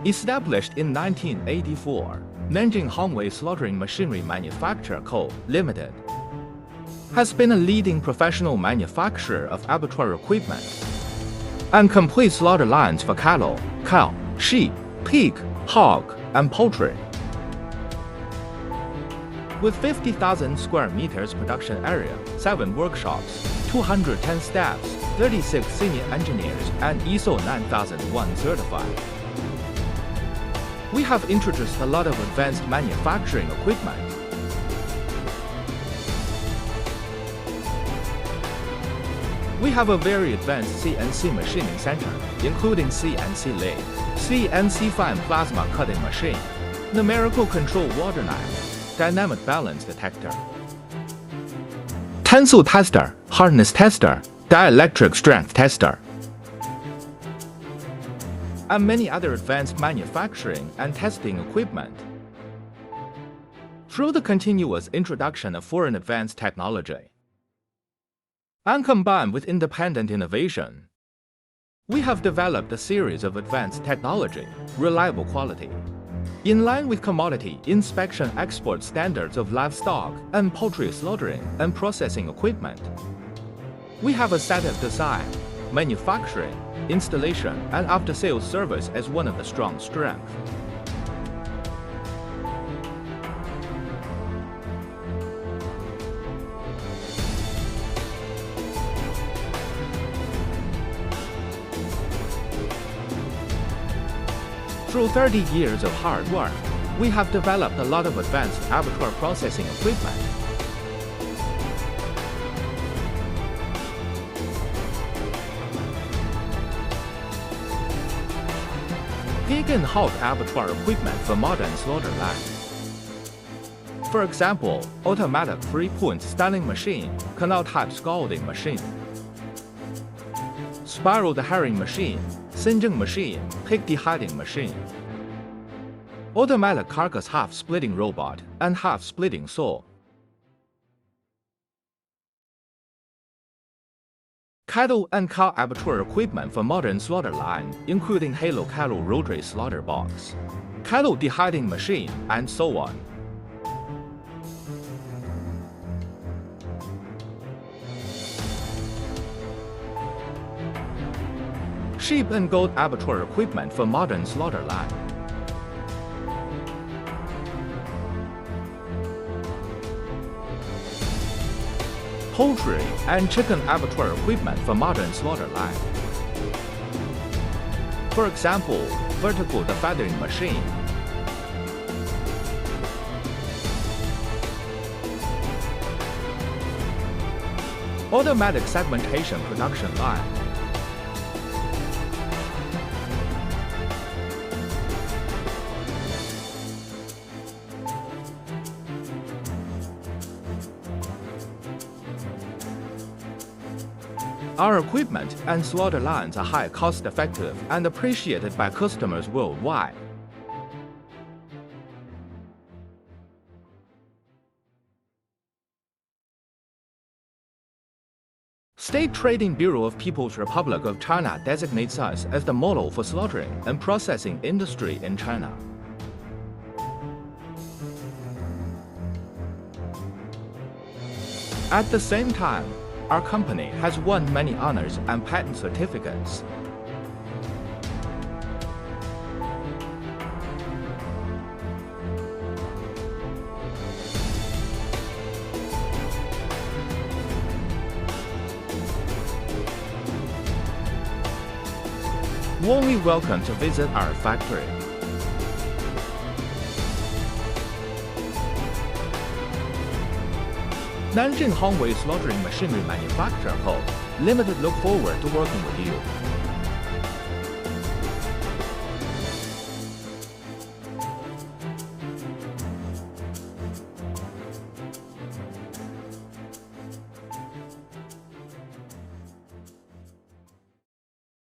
Established in 1984, Nanjing Hongwei Slaughtering Machinery Manufacture Co., Limited has been a leading professional manufacturer of abattoir equipment and complete slaughter lines for cattle, cow, sheep, pig, hog, and poultry. With 50,000 square meters production area, 7 workshops, 210 staffs, 36 senior engineers, and ISO 9001 certified, we have introduced a lot of advanced manufacturing equipment. We have a very advanced CNC machining center, including CNC lathe, CNC fine plasma cutting machine, numerical control water knife, dynamic balance detector, tensile tester, hardness tester, dielectric strength tester, and many other advanced manufacturing and testing equipment. Through the continuous introduction of foreign advanced technology and combined with independent innovation, we have developed a series of advanced technology, reliable quality, in line with commodity inspection export standards of livestock and poultry slaughtering and processing equipment. We have a set of design, manufacturing, installation, and after-sales service as one of the strong strengths. Through 30 years of hard work, we have developed a lot of advanced abattoir processing equipment. Pig and hog abattoir equipment for modern slaughter line. For example, automatic 3-point stunning machine, canal-type scalding machine, spiral deherring machine, singeing machine, pig dehydrating machine, automatic carcass half-splitting robot, and half-splitting saw. Cattle and cow abattoir equipment for modern slaughter line, including Halo cattle rotary slaughter box, cattle dehydrating machine, and so on. Sheep and goat abattoir equipment for modern slaughter line. Poultry and chicken abattoir equipment for modern slaughter line. For example, vertical defeathering machine, automatic segmentation production line, Our equipment and slaughter lines are high cost-effective and appreciated by customers worldwide. State Trading Bureau of People's Republic of China designates us as the model for slaughtering and processing industry in China. At the same time, our company has won many honors and patent certificates. Warmly welcome to visit our factory. Nanjing Hongwei Slaughtering Machinery Manufacture Co., Limited look forward to working with you.